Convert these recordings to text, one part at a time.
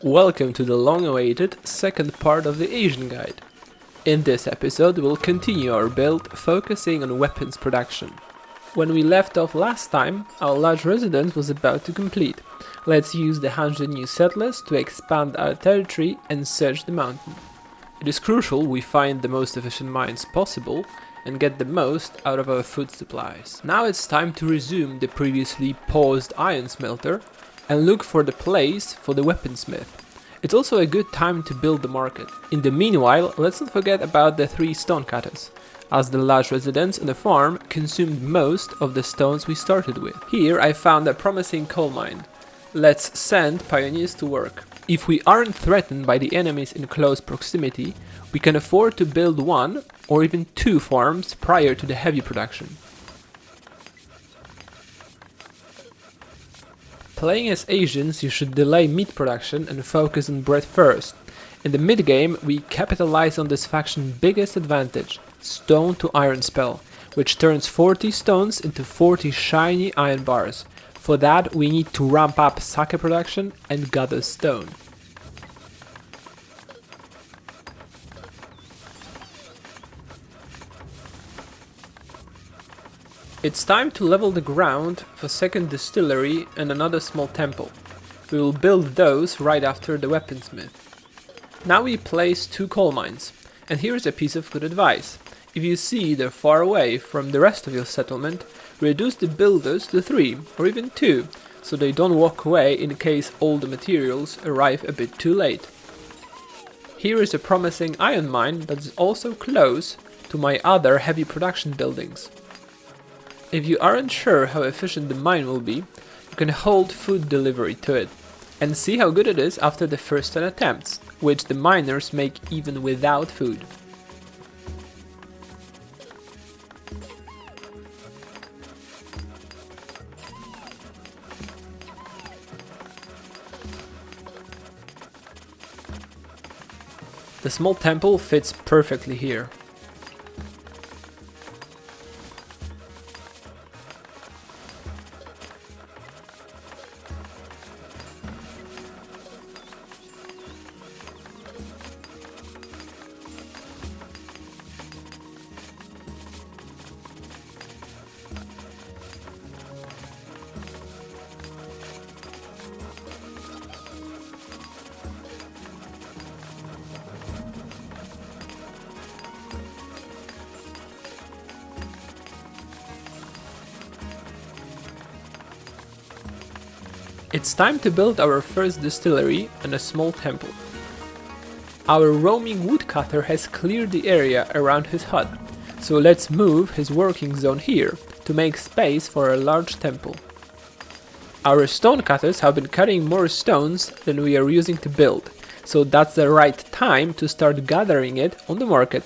Welcome to the long-awaited second part of the Asian Guide. In this episode we'll continue our build focusing on weapons production. When we left off last time, our large residence was about to complete. Let's use the 100 new settlers to expand our territory and search the mountain. It is crucial we find the most efficient mines possible and get the most out of our food supplies. Now it's time to resume the previously paused iron smelter and look for the place for the weaponsmith. It's also a good time to build the market. In the meanwhile, let's not forget about the 3 stonecutters, as the large residence and the farm consumed most of the stones we started with. Here I found a promising coal mine. Let's send pioneers to work. If we aren't threatened by the enemies in close proximity, we can afford to build 1 or even 2 farms prior to the heavy production. Playing as Asians, you should delay meat production and focus on bread first. In the mid-game, we capitalize on this faction's biggest advantage, Stone to Iron Spell, which turns 40 stones into 40 shiny iron bars. For that, we need to ramp up sake production and gather stone. It's time to level the ground for second distillery and another small temple. We will build those right after the weaponsmith. Now we place 2 coal mines, and here's a piece of good advice. If you see they're far away from the rest of your settlement, reduce the builders to 3 or even 2, so they don't walk away in case all the materials arrive a bit too late. Here is a promising iron mine that is also close to my other heavy production buildings. If you aren't sure how efficient the mine will be, you can hold food delivery to it, and see how good it is after the first 10 attempts, which the miners make even without food. The small temple fits perfectly here. It's time to build our first distillery and a small temple. Our roaming woodcutter has cleared the area around his hut, so let's move his working zone here to make space for a large temple. Our stonecutters have been cutting more stones than we are using to build, so that's the right time to start gathering it on the market.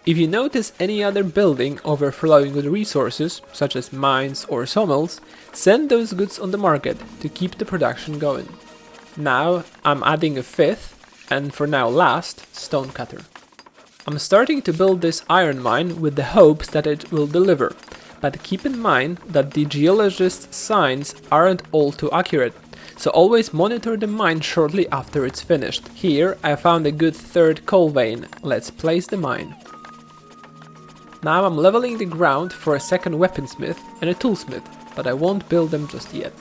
If you notice any other building overflowing with resources, such as mines or sawmills, send those goods on the market to keep the production going. Now I'm adding a 5th, and for now last, stonecutter. I'm starting to build this iron mine with the hopes that it will deliver, but keep in mind that the geologist's signs aren't all too accurate, so always monitor the mine shortly after it's finished. Here I found a good 3rd coal vein. Let's place the mine. Now I'm leveling the ground for a second weaponsmith and a toolsmith, but I won't build them just yet.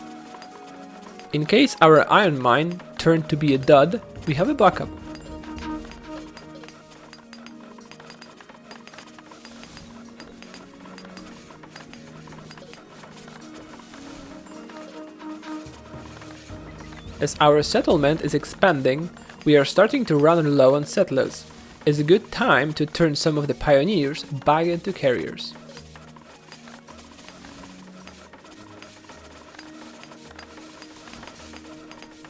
In case our iron mine turned to be a dud, we have a backup. As our settlement is expanding, we are starting to run low on settlers. It's a good time to turn some of the pioneers back into carriers.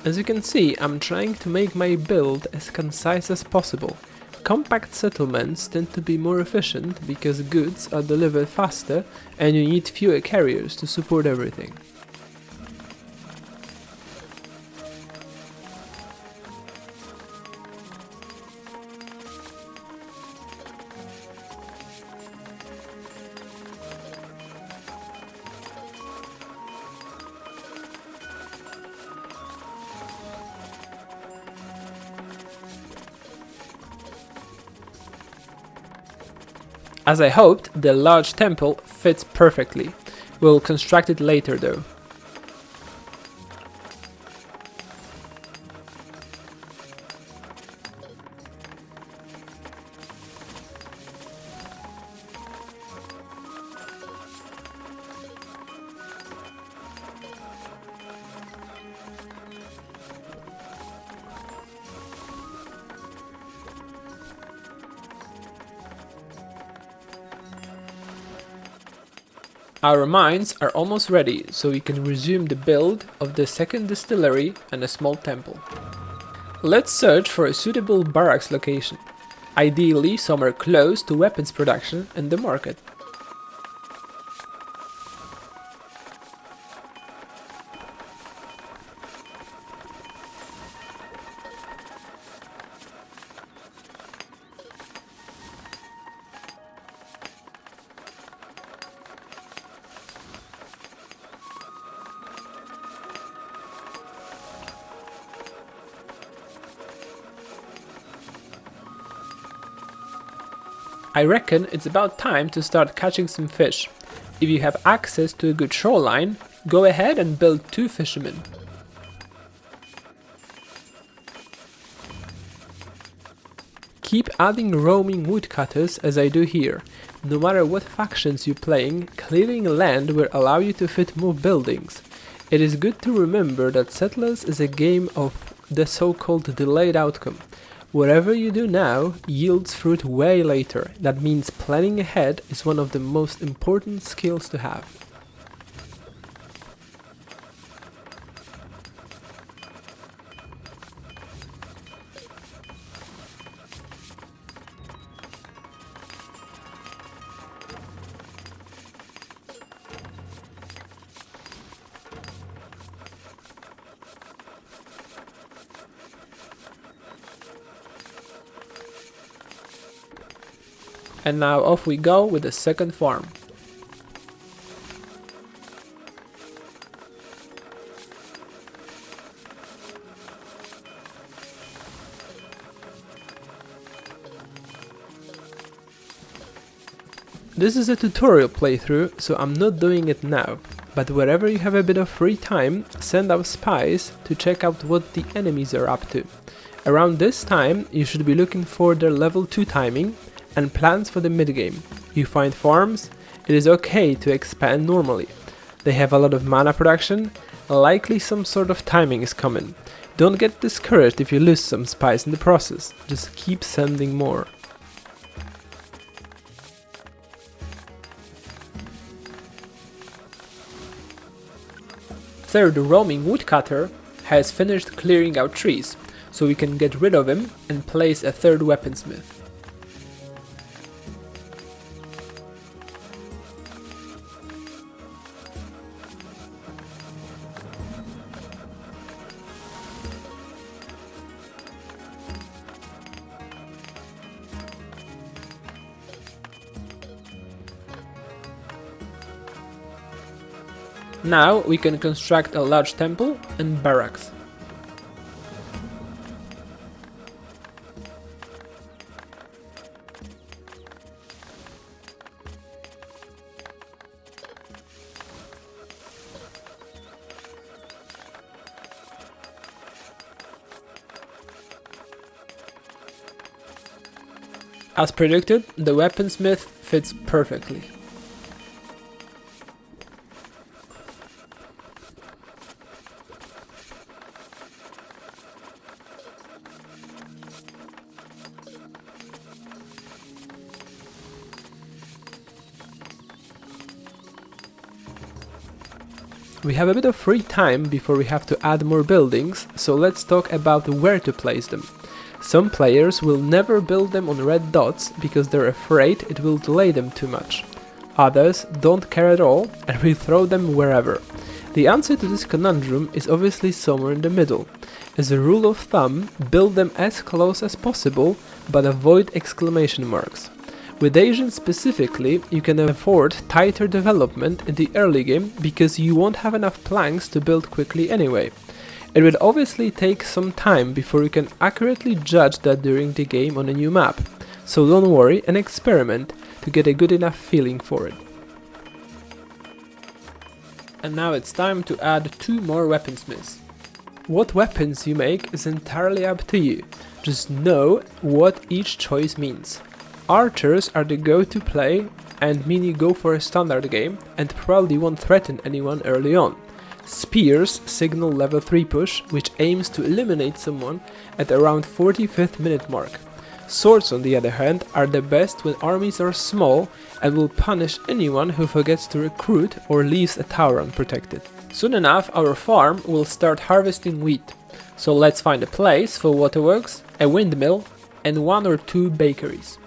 As you can see, I'm trying to make my build as concise as possible. Compact settlements tend to be more efficient because goods are delivered faster and you need fewer carriers to support everything. As I hoped, the large temple fits perfectly. We'll construct it later though. Our mines are almost ready, so we can resume the build of the second distillery and a small temple. Let's search for a suitable barracks location, ideally somewhere close to weapons production and the market. I reckon it's about time to start catching some fish. If you have access to a good shoreline, go ahead and build 2 fishermen. Keep adding roaming woodcutters as I do here. No matter what factions you're playing, clearing land will allow you to fit more buildings. It is good to remember that Settlers is a game of the so-called delayed outcome. Whatever you do now yields fruit way later. That means planning ahead is one of the most important skills to have. And now off we go with the second farm. This is a tutorial playthrough, so I'm not doing it now, but wherever you have a bit of free time, send out spies to check out what the enemies are up to. Around this time, you should be looking for their level 2 timing and plans for the mid-game. You find farms, it is okay to expand normally. They have a lot of mana production, likely some sort of timing is coming. Don't get discouraged if you lose some spies in the process, just keep sending more. Third roaming woodcutter has finished clearing out trees, so we can get rid of him and place a third weaponsmith. Now we can construct a large temple and barracks. As predicted, the weaponsmith fits perfectly. We have a bit of free time before we have to add more buildings, so let's talk about where to place them. Some players will never build them on red dots because they're afraid it will delay them too much. Others don't care at all and will throw them wherever. The answer to this conundrum is obviously somewhere in the middle. As a rule of thumb, build them as close as possible, but avoid exclamation marks. With Asian specifically, you can afford tighter development in the early game because you won't have enough planks to build quickly anyway. It will obviously take some time before you can accurately judge that during the game on a new map. So don't worry and experiment. to get a good enough feeling for it. And now it's time to add 2 more weaponsmiths. What weapons you make is entirely up to you, just know what each choice means. Archers are the go-to play and mean you go for a standard game and probably won't threaten anyone early on. Spears signal level 3 push, which aims to eliminate someone at around 45th minute mark. Swords, on the other hand, are the best when armies are small and will punish anyone who forgets to recruit or leaves a tower unprotected. Soon enough, our farm will start harvesting wheat, so let's find a place for waterworks, a windmill, and 1 or 2 bakeries.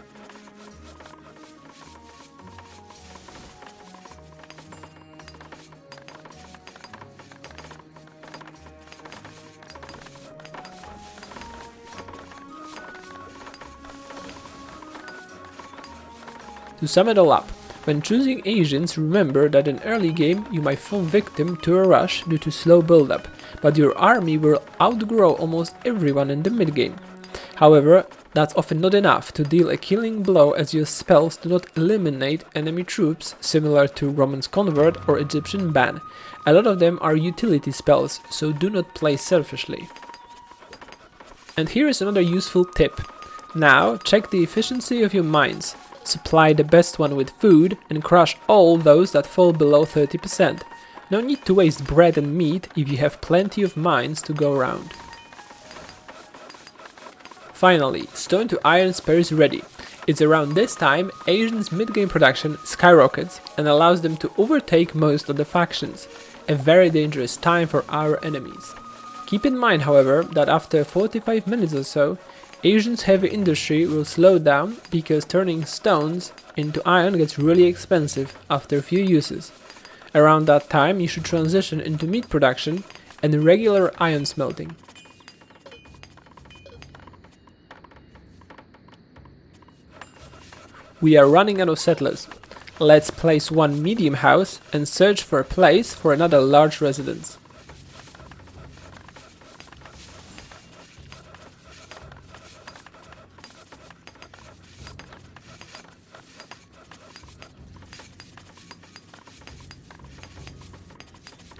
To sum it all up, when choosing Asians, remember that in early game you might fall victim to a rush due to slow build-up, but your army will outgrow almost everyone in the mid-game. However, that's often not enough to deal a killing blow, as your spells do not eliminate enemy troops, similar to Roman's Convert or Egyptian Ban. A lot of them are utility spells, so do not play selfishly. And here is another useful tip. Now check the efficiency of your mines. Supply the best one with food and crush all those that fall below 30%. No need to waste bread and meat if you have plenty of mines to go around. Finally, stone to iron spare is ready. It's around this time Asians' mid-game production skyrockets and allows them to overtake most of the factions. A very dangerous time for our enemies. Keep in mind, however, that after 45 minutes or so, Asians' heavy industry will slow down because turning stones into iron gets really expensive after a few uses. Around that time you should transition into meat production and regular iron smelting. We are running out of settlers. Let's place 1 medium house and search for a place for another large residence.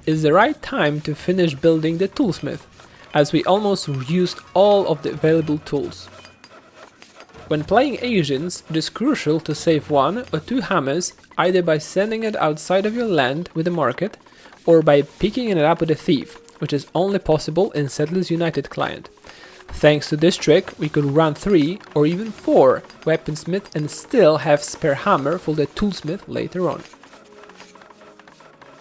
It's the right time to finish building the toolsmith, as we almost used all of the available tools. When playing Asians, it is crucial to save 1 or 2 hammers, either by sending it outside of your land with a market, or by picking it up with a thief, which is only possible in Settlers United client. Thanks to this trick, we could run 3 or even 4 weaponsmith and still have spare hammer for the toolsmith later on.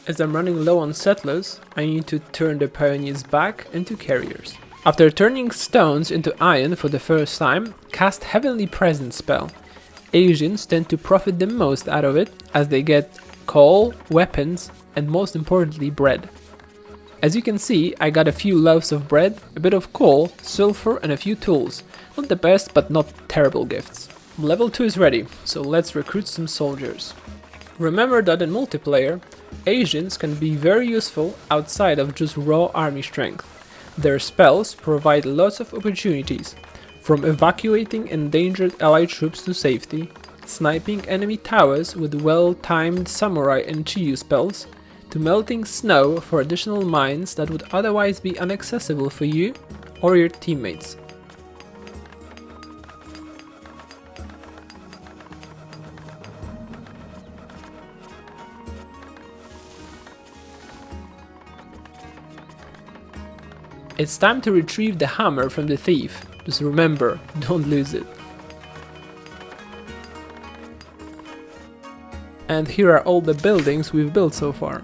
As I'm running low on settlers, I need to turn the pioneers back into carriers. After turning stones into iron for the first time, cast Heavenly Presence spell. Asians tend to profit the most out of it, as they get coal, weapons, and most importantly bread. As you can see, I got a few loaves of bread, a bit of coal, sulfur and a few tools. Not the best, but not terrible gifts. Level 2 is ready, so let's recruit some soldiers. Remember that in multiplayer, Asians can be very useful outside of just raw army strength. Their spells provide lots of opportunities, from evacuating endangered allied troops to safety, sniping enemy towers with well-timed samurai and Chiyu spells, to melting snow for additional mines that would otherwise be inaccessible for you or your teammates. It's time to retrieve the hammer from the thief. Just remember, don't lose it. And here are all the buildings we've built so far.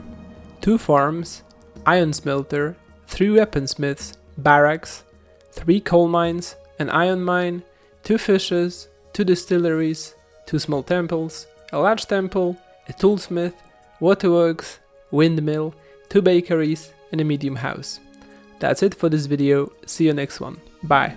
2 farms, iron smelter, 3 weaponsmiths, barracks, 3 coal mines, an iron mine, 2 fishes, 2 distilleries, 2 small temples, a large temple, a toolsmith, waterworks, windmill, 2 bakeries, and a medium house. That's it for this video, see you next one, bye!